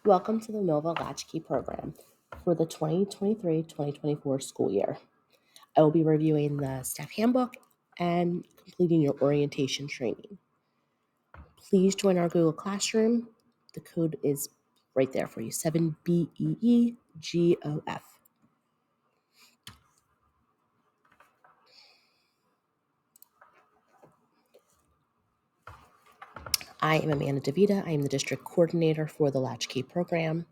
Welcome to the Millville Latchkey program for the 2023-2024 school year. I will be reviewing the staff handbook and completing your orientation training. Please join our Google Classroom. The code is right there for you, 7BEEGOF. I am Amanda DeVita. I am the district coordinator for the Latchkey program.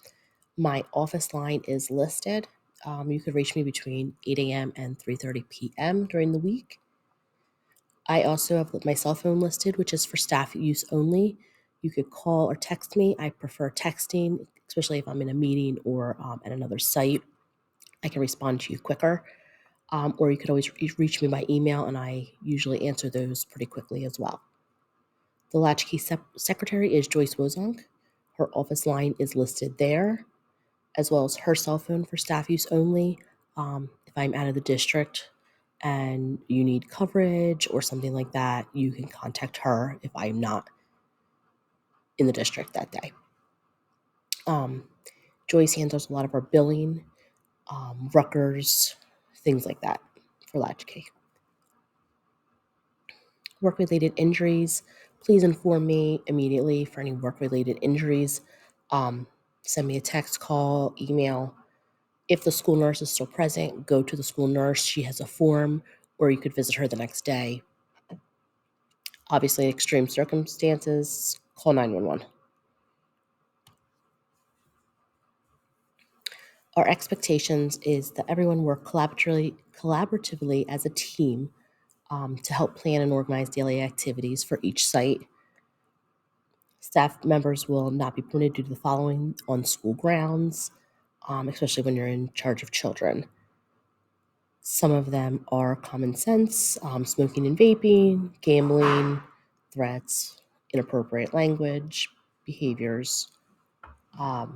My office line is listed. You could reach me between 8 a.m. and 3:30 p.m. during the week. I also have my cell phone listed, which is for staff use only. You could call or text me. I prefer texting, especially if I'm in a meeting or at another site. I can respond to you quicker. Or you could always reach me by email, and I usually answer those pretty quickly as well. The Latchkey secretary is Joyce Wozonk. Her office line is listed there, as well as her cell phone for staff use only. If I'm out of the district and you need coverage or something like that, you can contact her if I'm not in the district that day. Joyce handles a lot of our billing, Rutgers, things like that for Latchkey. Work-related injuries, please inform me immediately for any work-related injuries. Send me a text, call, email. If the school nurse is still present, go to the school nurse. She has a form, or you could visit her the next day. Obviously, in extreme circumstances, call 911. Our expectations is that everyone work collaboratively as a team to help plan and organize daily activities for each site. Staff members will not be permitted to do the following on school grounds, especially when you're in charge of children. Some of them are common sense, smoking and vaping, gambling, threats, inappropriate language, behaviors. No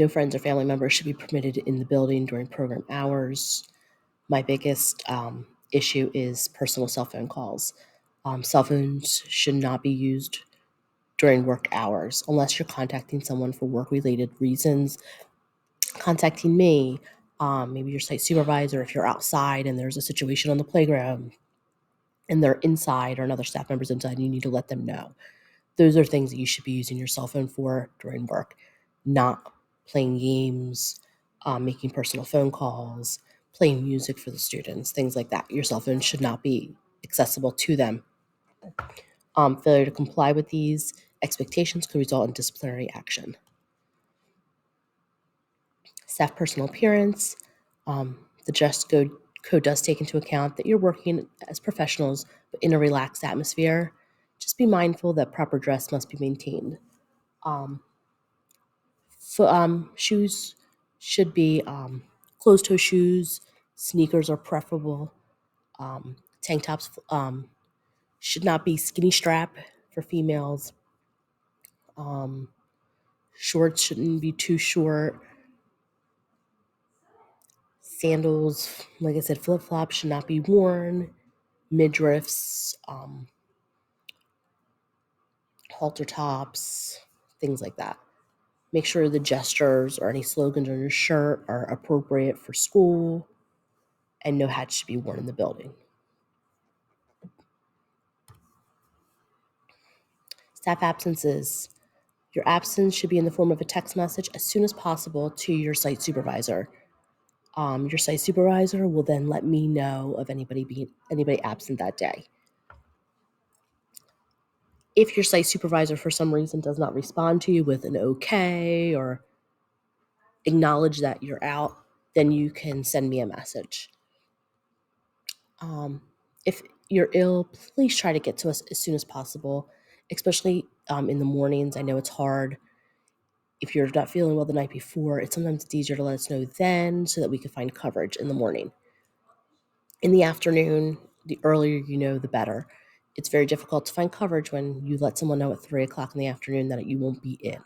friends or family members should be permitted in the building during program hours. My biggest issue is personal cell phone calls. Cell phones should not be used during work hours unless you're contacting someone for work-related reasons. Contacting me, maybe your site supervisor if you're outside and there's a situation on the playground and they're inside or another staff member's inside and you need to let them know. Those are things that you should be using your cell phone for during work, not playing games, making personal phone calls, playing music for the students, things like that. Your cell phone should not be accessible to them. Failure to comply with these expectations could result in disciplinary action. Staff personal appearance. The dress code does take into account that you're working as professionals, but in a relaxed atmosphere. Just be mindful that proper dress must be maintained. Shoes should be closed-toe shoes. Sneakers are preferable. Tank tops should not be skinny strap for females. Shorts shouldn't be too short. Sandals, like I said, flip-flops should not be worn. Midriffs, halter tops, things like that. Make sure the gestures or any slogans on your shirt are appropriate for school, and no hat should be worn in the building. Staff absences. Your absence should be in the form of a text message as soon as possible to your site supervisor. Your site supervisor will then let me know of anybody absent that day. If your site supervisor for some reason does not respond to you with an okay or acknowledge that you're out, then you can send me a message. If you're ill, please try to get to us as soon as possible, especially in the mornings. I know it's hard. If you're not feeling well the night before, sometimes it's easier to let us know then so that we can find coverage in the morning. In the afternoon, the earlier you know, the better. It's very difficult to find coverage when you let someone know at 3 o'clock in the afternoon that you won't be in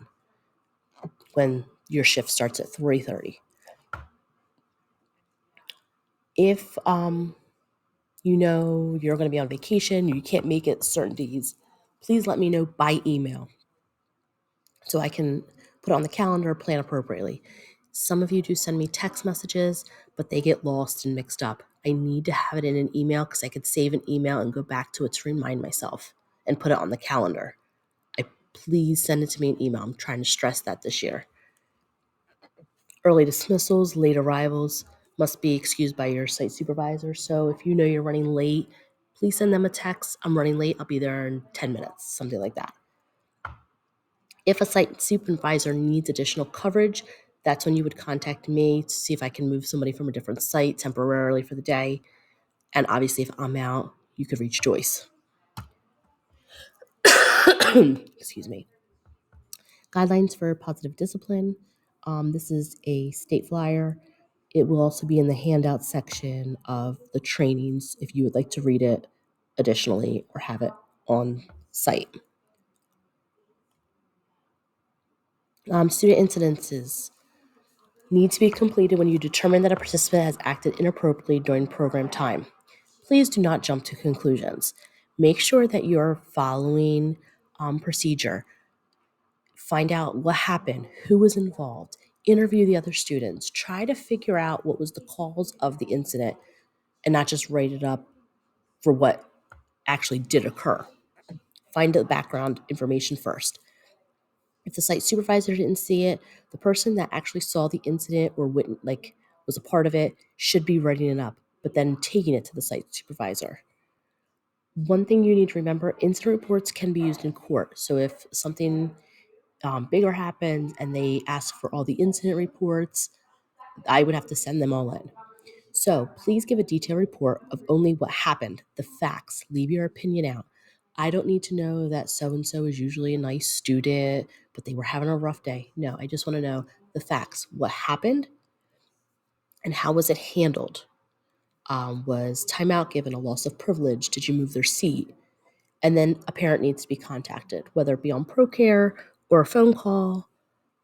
when your shift starts at 3:30. If you know you're going to be on vacation, you can't make it certain days, please let me know by email. so I can put it on the calendar, plan appropriately. Some of you do send me text messages, but they get lost and mixed up. I need to have it in an email because I could save an email and go back to it to remind myself and put it on the calendar. Please send it to me in email. I'm trying to stress that this year. Early dismissals, late arrivals must be excused by your site supervisor. So if you know you're running late, please send them a text. I'm running late. I'll be there in 10 minutes, something like that. If a site supervisor needs additional coverage, that's when you would contact me to see if I can move somebody from a different site temporarily for the day. And obviously, if I'm out, you could reach Joyce. Excuse me. Guidelines for positive discipline. This is a state flyer. It will also be in the handout section of the trainings if you would like to read it additionally or have it on site. Student incidences need to be completed when you determine that a participant has acted inappropriately during program time. Please do not jump to conclusions. Make sure that you're following procedure. Find out what happened, who was involved, interview the other students, try to figure out what was the cause of the incident and not just write it up for what actually did occur. Find the background information first. If the site supervisor didn't see it, the person that actually saw the incident or was a part of it should be writing it up, but then taking it to the site supervisor. One thing you need to remember, incident reports can be used in court. So if something bigger happens and they ask for all the incident reports, I would have to send them all in. So please give a detailed report of only what happened, the facts. Leave your opinion out. I don't need to know that so-and-so is usually a nice student, but they were having a rough day. No, I just want to know the facts. What happened and how was it handled? Was timeout given, a loss of privilege? Did you move their seat? And then a parent needs to be contacted, whether it be on ProCare or a phone call.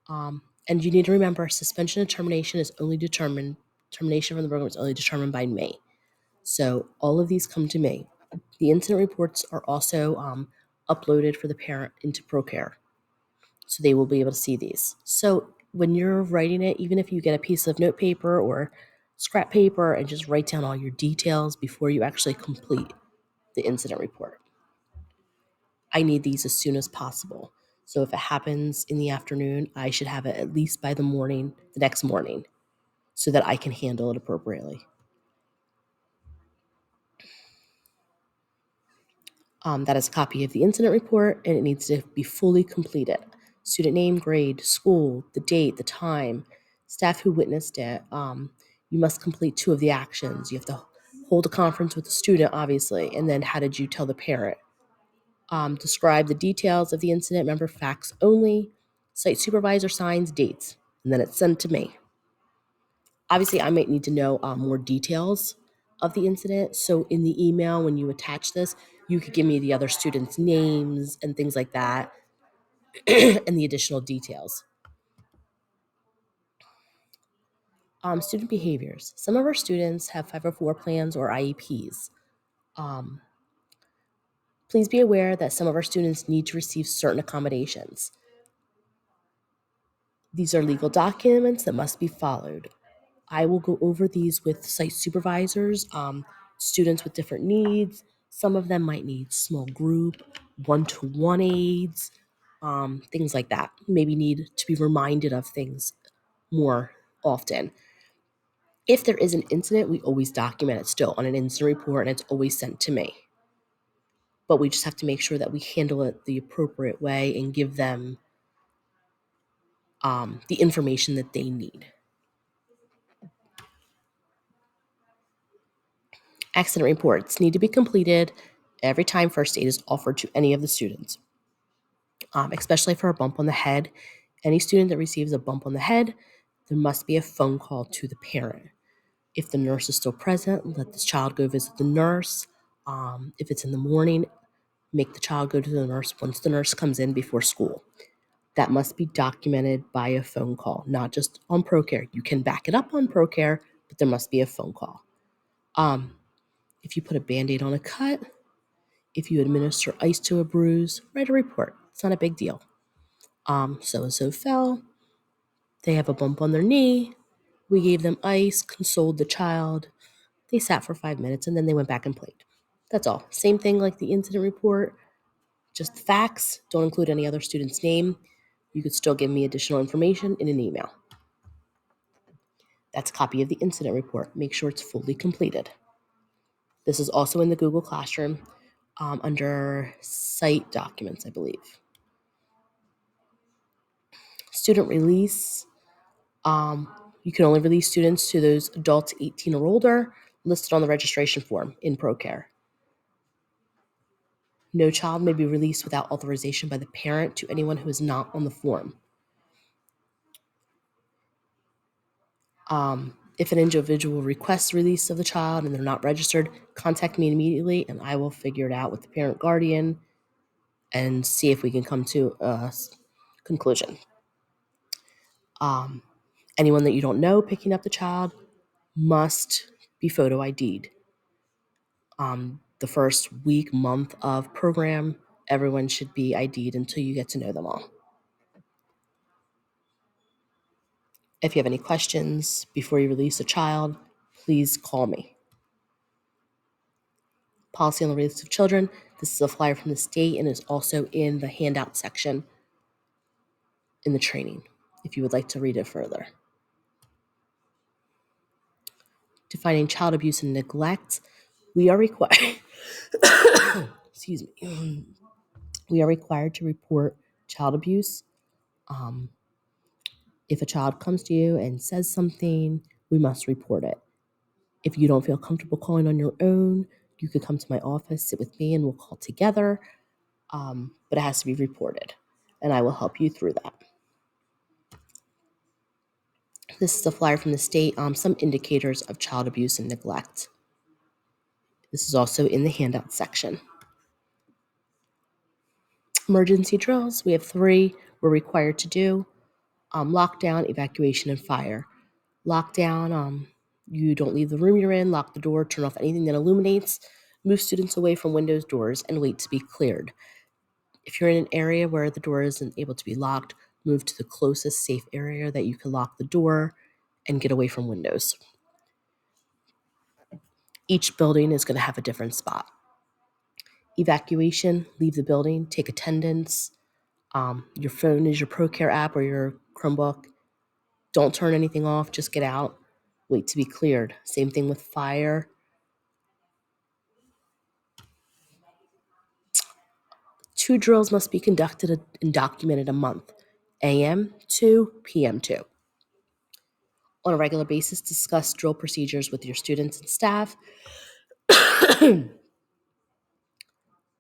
And you need to remember, suspension and termination termination from the program is only determined by me. So all of these come to me. The incident reports are also uploaded for the parent into ProCare. So they will be able to see these. So when you're writing it, even if you get a piece of note paper or scrap paper and just write down all your details before you actually complete the incident report. I need these as soon as possible. So if it happens in the afternoon, I should have it at least by the next morning, so that I can handle it appropriately. That is a copy of the incident report, and it needs to be fully completed. Student name, grade, school, the date, the time, staff who witnessed it. You must complete 2 of the actions. You have to hold a conference with the student, obviously, and then how did you tell the parent? Describe the details of the incident. Remember, facts only. Site supervisor signs dates, and then it's sent to me. Obviously, I might need to know more details of the incident. So in the email, when you attach this, you could give me the other students' names and things like that, and the additional details. Student behaviors. Some of our students have 504 plans or IEPs. Um, please be aware that some of our students need to receive certain accommodations. These are legal documents that must be followed. I will go over these with site supervisors, students with different needs. Some of them might need small group, one-to-one aids, things like that. Maybe need to be reminded of things more often. If there is an incident, we always document it still on an incident report, and it's always sent to me. But we just have to make sure that we handle it the appropriate way and give them the information that they need. Accident reports need to be completed every time first aid is offered to any of the students, especially for a bump on the head. Any student that receives a bump on the head, there must be a phone call to the parent. If the nurse is still present, let the child go visit the nurse. If it's in the morning, make the child go to the nurse once the nurse comes in before school. That must be documented by a phone call, not just on ProCare. You can back it up on ProCare, but there must be a phone call. If you put a Band-Aid on a cut, if you administer ice to a bruise, write a report. It's not a big deal. So and so fell. They have a bump on their knee. We gave them ice, consoled the child. They sat for 5 minutes and then they went back and played. That's all. Same thing like the incident report, just facts. Don't include any other student's name. You could still give me additional information in an email. That's a copy of the incident report. Make sure it's fully completed. This is also in the Google Classroom under site documents, I believe. Student release. You can only release students to those adults 18 or older listed on the registration form in ProCare. No child may be released without authorization by the parent to anyone who is not on the form. If an individual requests release of the child and they're not registered, contact me immediately and I will figure it out with the parent guardian and see if we can come to a conclusion. Anyone that you don't know picking up the child must be photo ID'd. The first week, month of program, everyone should be ID'd until you get to know them all. If you have any questions before you release a child, please call me. Policy on the release of children. This is a flyer from the state and is also in the handout section in the training if you would like to read it further. Defining child abuse and neglect. We are required excuse me. We are required to report child abuse. If a child comes to you and says something, we must report it. If you don't feel comfortable calling on your own, you could come to my office, sit with me, and we'll call together. But it has to be reported, and I will help you through that. This is a flyer from the state, some indicators of child abuse and neglect. This is also in the handout section. Emergency drills, we have 3 we're required to do. Lockdown, evacuation, and fire. Lockdown, you don't leave the room you're in, lock the door, turn off anything that illuminates, move students away from windows, doors, and wait to be cleared. If you're in an area where the door isn't able to be locked, move to the closest safe area that you can lock the door and get away from windows. Each building is going to have a different spot. Evacuation, leave the building, take attendance. Your phone is your ProCare app or your Chromebook. Don't turn anything off, just get out. Wait to be cleared. Same thing with fire. 2 drills must be conducted and documented a month. AM 2, PM 2. On a regular basis, discuss drill procedures with your students and staff.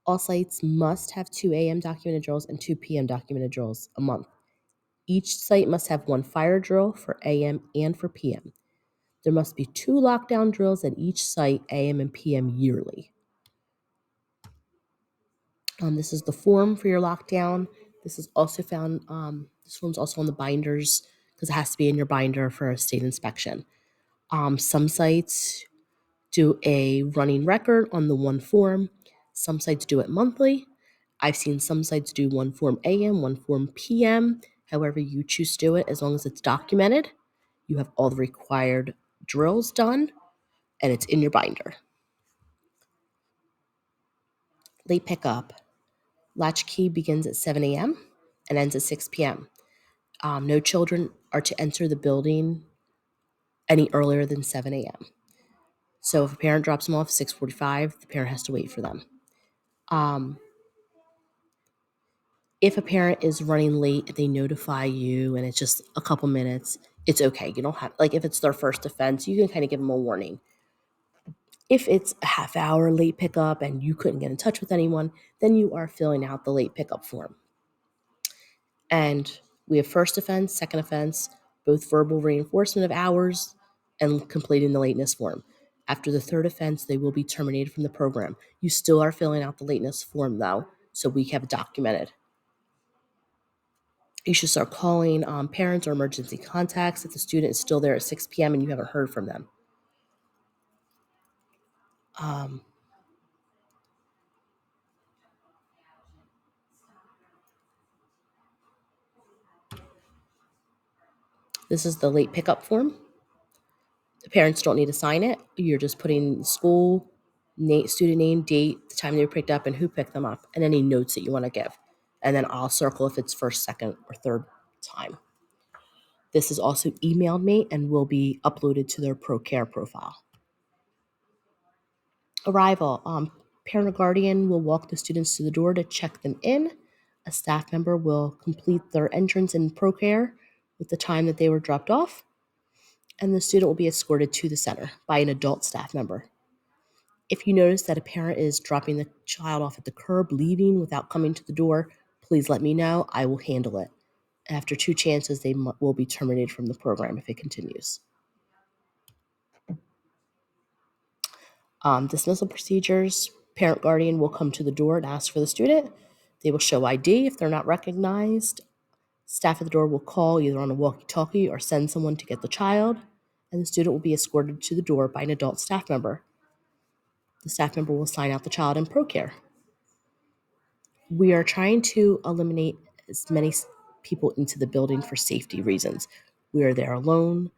All sites must have 2 AM documented drills and 2 PM documented drills a month. Each site must have 1 fire drill for AM and for PM. There must be 2 lockdown drills at each site, AM and PM yearly. This is the form for your lockdown. This is also found, this form's also on the binders because it has to be in your binder for a state inspection. Some sites do a running record on the one form. Some sites do it monthly. I've seen some sites do one form AM, one form PM. However you choose to do it, as long as it's documented, you have all the required drills done, and it's in your binder. Late pickup. Latchkey begins at 7 a.m. and ends at 6 p.m. No children are to enter the building any earlier than 7 a.m. So if a parent drops them off at 6:45, the parent has to wait for them. If a parent is running late and they notify you and it's just a couple minutes, it's okay. You don't have, like, if it's their first offense, you can kind of give them a warning. If it's a half hour late pickup and you couldn't get in touch with anyone, then you are filling out the late pickup form. And we have first offense, second offense, both verbal reinforcement of hours and completing the lateness form. After the third offense, they will be terminated from the program. You still are filling out the lateness form, though, so we have it documented. You should start calling parents or emergency contacts if the student is still there at 6 p.m. and you haven't heard from them. This is the late pickup form. The parents don't need to sign it. You're just putting school, student name, date, the time they were picked up, and who picked them up, and any notes that you want to give. And then I'll circle if it's first, second, or third time. This is also emailed me and will be uploaded to their ProCare profile. Arrival. Parent or guardian will walk the students to the door to check them in. A staff member will complete their entrance in ProCare with the time that they were dropped off, and the student will be escorted to the center by an adult staff member. If you notice that a parent is dropping the child off at the curb, leaving without coming to the door, please let me know. I will handle it. After 2 chances, they will be terminated from the program if it continues. Dismissal procedures. Parent guardian will come to the door and ask for the student. They will show ID. If they're not recognized, staff at the door will call either on a walkie-talkie or send someone to get the child, and the student will be escorted to the door by an adult staff member. The staff member will sign out the child in ProCare. We are trying to eliminate as many people into the building for safety reasons. We are there alone.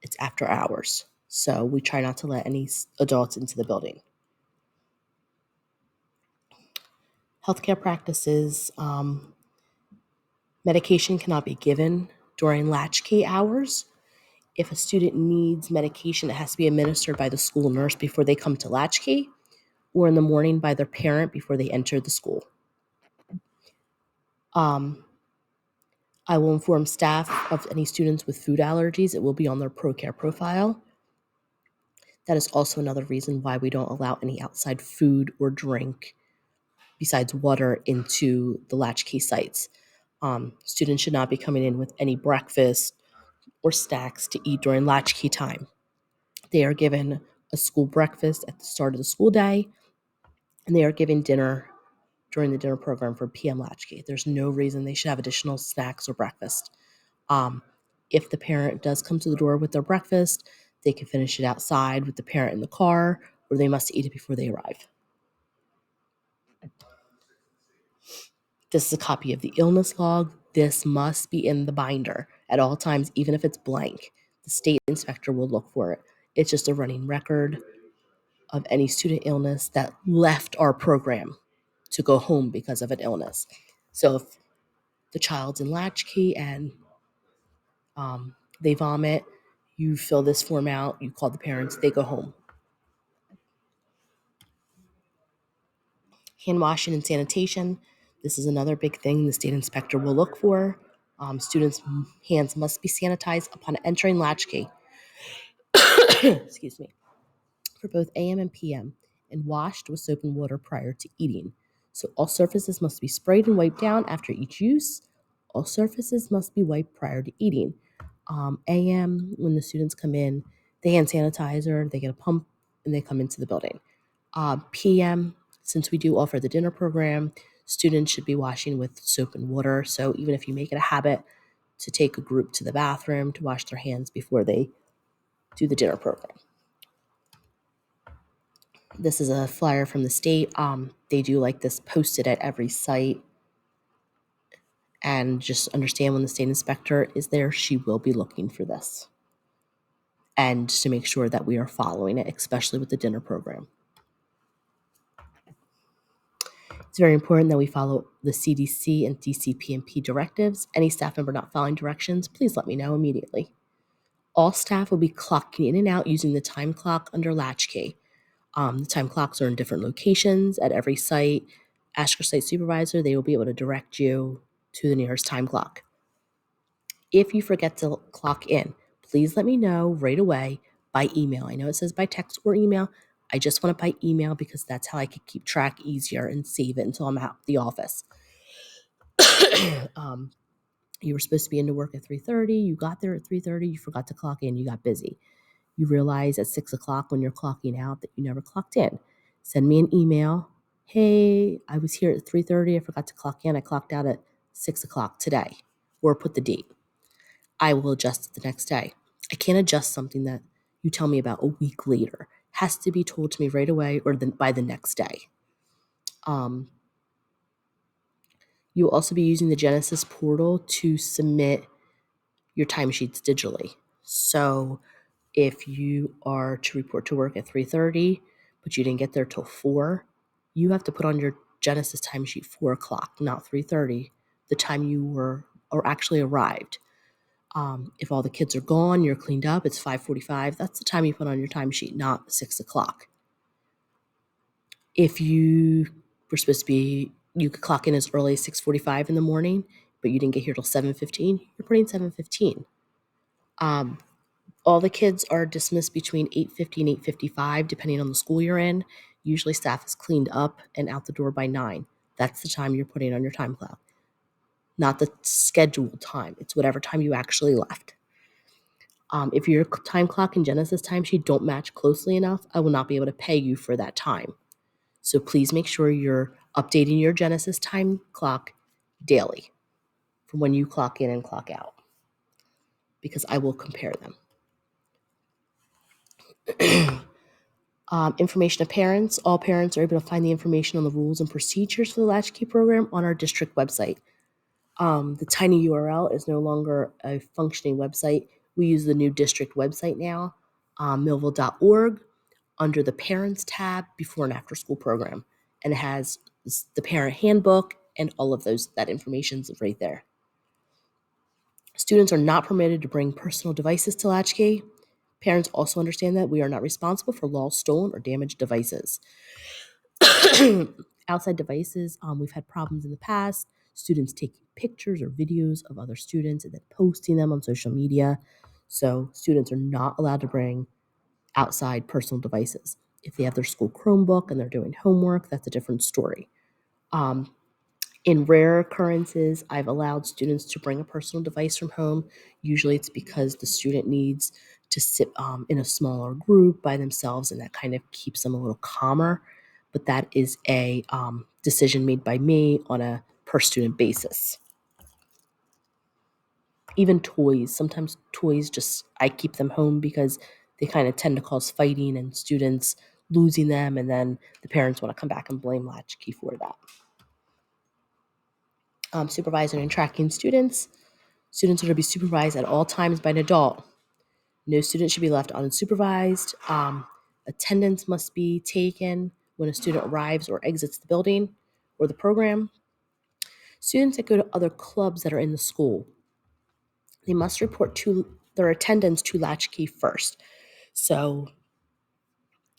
It's after hours, so we try not to let any adults into the building. Healthcare practices. Medication cannot be given during latchkey hours. If a student needs medication, it has to be administered by the school nurse before they come to latchkey, or in the morning by their parent before they enter the school. I will inform staff of any students with food allergies. It will be on their ProCare profile. That is also another reason why we don't allow any outside food or drink besides water into the latchkey sites. Students should not be coming in with any breakfast or snacks to eat during latchkey time. They are given a school breakfast at the start of the school day, and they are given dinner during the dinner program for PM latchkey. There's no reason they should have additional snacks or breakfast. Um, if the parent does come to the door with their breakfast, they can finish it outside with the parent in the car, or they must eat it before they arrive. This is a copy of the illness log. This must be in the binder at all times, even if it's blank. The state inspector will look for it. It's just a running record of any student illness that left our program to go home because of an illness. So if the child's in latchkey and they vomit, you fill this form out, you call the parents, they go home. Hand washing and sanitation. This is another big thing the state inspector will look for. Students' hands must be sanitized upon entering latchkey. Excuse me. For both AM and PM, and washed with soap and water prior to eating. So all surfaces must be sprayed and wiped down after each use. All surfaces must be wiped prior to eating. AM, when the students come in, they hand sanitizer, they get a pump, and they come into the building. PM, since we do offer the dinner program, students should be washing with soap and water. So even if you make it a habit to take a group to the bathroom to wash their hands before they do the dinner program. This is a flyer from the state. They do like this posted at every site. And just understand when the state inspector is there, she will be looking for this. And to make sure that we are following it, especially with the dinner program. It's very important that we follow the CDC and DCPMP directives. Any staff member not following directions, please let me know immediately. All staff will be clocking in and out using the time clock under Latchkey. The time clocks are in different locations at every site. Ask your site supervisor, they will be able to direct you to the nearest time clock. If you forget to clock in, please let me know right away by email. I know it says by text or email. I just want it by email because that's how I can keep track easier and save it until I'm out the office. You were supposed to be into work at 3:30. You got there at 3:30. You forgot to clock in. You got busy. You realize at 6 o'clock when you're clocking out that you never clocked in. Send me an email. Hey, I was here at 3:30. I forgot to clock in. I clocked out at 6 o'clock today. Or put the date. I will adjust it the next day. I can't adjust something that you tell me about a week later. It has to be told to me right away or by the next day. You'll also be using the Genesis portal to submit your timesheets digitally. So if you are to report to work at 3:30, but you didn't get there till 4, you have to put on your Genesis timesheet 4 o'clock, not 3:30, the time you were or actually arrived. If all the kids are gone, you're cleaned up, it's 5:45. That's the time you put on your timesheet, not 6 o'clock. If you were supposed to be, you could clock in as early as 6:45 in the morning, but you didn't get here till 7:15, you're putting 7:15. Um, all the kids are dismissed between 8:50 and 8:55, depending on the school you're in. Usually staff is cleaned up and out the door by 9. That's the time you're putting on your time clock, not the scheduled time. It's whatever time you actually left. If your time clock and Genesis timesheet don't match closely enough, I will not be able to pay you for that time. So please make sure you're updating your Genesis time clock daily from when you clock in and clock out, because I will compare them. Information to parents. All parents are able to find the information on the rules and procedures for the Latchkey program on our district website. The tiny URL is no longer a functioning website. We use the new district website now, millville.org, under the Parents tab, before and after school program. And it has the parent handbook and all of that information is right there. Students are not permitted to bring personal devices to Latchkey. Parents also understand that we are not responsible for lost, stolen, or damaged devices. Outside devices, we've had problems in the past. Students taking pictures or videos of other students and then posting them on social media. So students are not allowed to bring outside personal devices. If they have their school Chromebook and they're doing homework, that's a different story. In rare occurrences, I've allowed students to bring a personal device from home. Usually it's because the student needs to sit in a smaller group by themselves, and that kind of keeps them a little calmer. But that is a decision made by me on a per student basis. Even toys, sometimes toys I keep them home because they kind of tend to cause fighting and students losing them, and then the parents want to come back and blame Latchkey for that. Supervising and tracking students. Students are to be supervised at all times by an adult. No student should be left unsupervised. Attendance must be taken when a student arrives or exits the building or the program. Students that go to other clubs that are in the school, they must report to their attendance to Latchkey first. So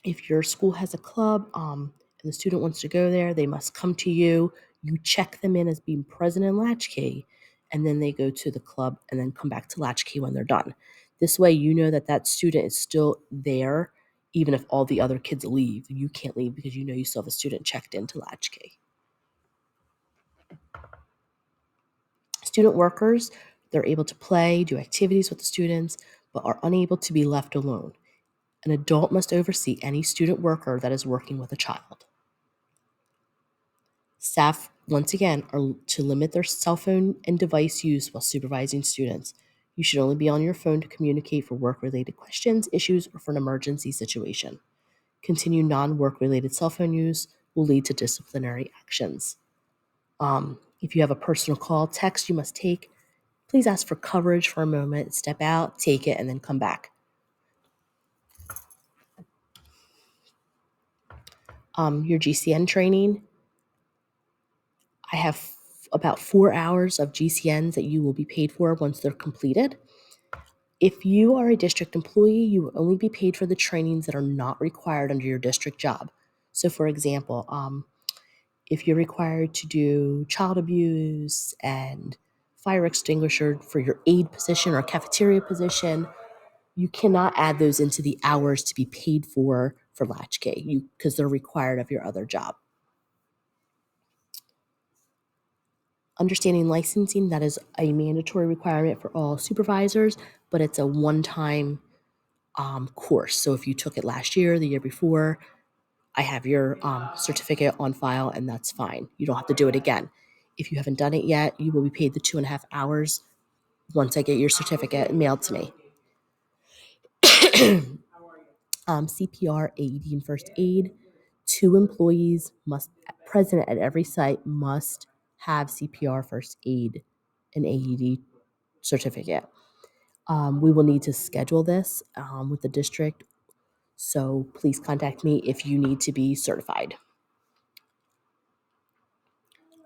if your school has a club and the student wants to go there, they must come to you. You check them in as being present in Latchkey, and then they go to the club and then come back to Latchkey when they're done. This way, you know that student is still there, even if all the other kids leave. You can't leave because you know you still have a student checked into Latchkey. Student workers, they're able to play, do activities with the students, but are unable to be left alone. An adult must oversee any student worker that is working with a child. Staff, once again, are to limit their cell phone and device use while supervising students. You should only be on your phone to communicate for work-related questions, issues, or for an emergency situation. Continued non-work-related cell phone use will lead to disciplinary actions. If you have a personal call, text you must take, please ask for coverage for a moment, step out, take it, and then come back. Your GCN training, I have about 4 hours of GCNs that you will be paid for once they're completed. If you are a district employee, you will only be paid for the trainings that are not required under your district job. So for example, if you're required to do child abuse and fire extinguisher for your aide position or cafeteria position, you cannot add those into the hours to be paid for Latchkey because they're required of your other job. Understanding licensing, that is a mandatory requirement for all supervisors, but it's a one-time course. So if you took it last year, the year before, I have your certificate on file, and that's fine. You don't have to do it again. If you haven't done it yet, you will be paid the 2.5 hours once I get your certificate mailed to me. CPR, AED, and first aid. 2 employees present at every site must have CPR, first aid, and AED certificate. We will need to schedule this with the district, so please contact me if you need to be certified.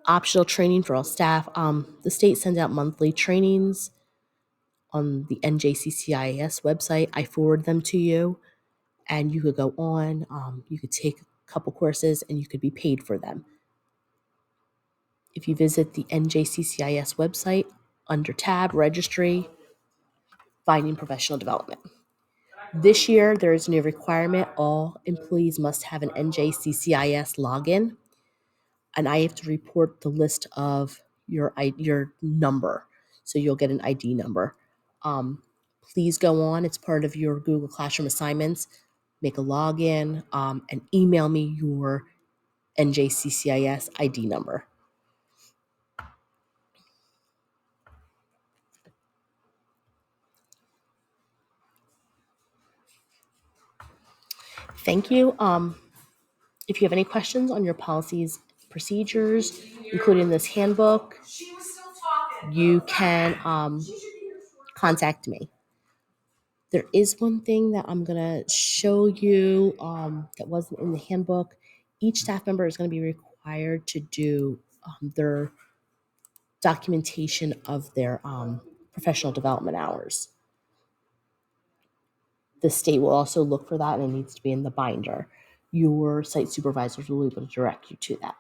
Optional training for all staff. The state sends out monthly trainings on the NJCCIS website. I forward them to you, and you could go on. You could take a couple courses, and you could be paid for them. If you visit the NJCCIS website under tab registry, finding professional development. This year, there is a new requirement. All employees must have an NJCCIS login, and I have to report the list of your number. So you'll get an ID number. Please go on. It's part of your Google Classroom assignments. Make a login and email me your NJCCIS ID number. Thank you. If you have any questions on your policies, procedures, including this handbook, you can contact me. There is one thing that I'm going to show you that wasn't in the handbook. Each staff member is going to be required to do their documentation of their professional development hours. The state will also look for that, and it needs to be in the binder. Your site supervisors will be able to direct you to that.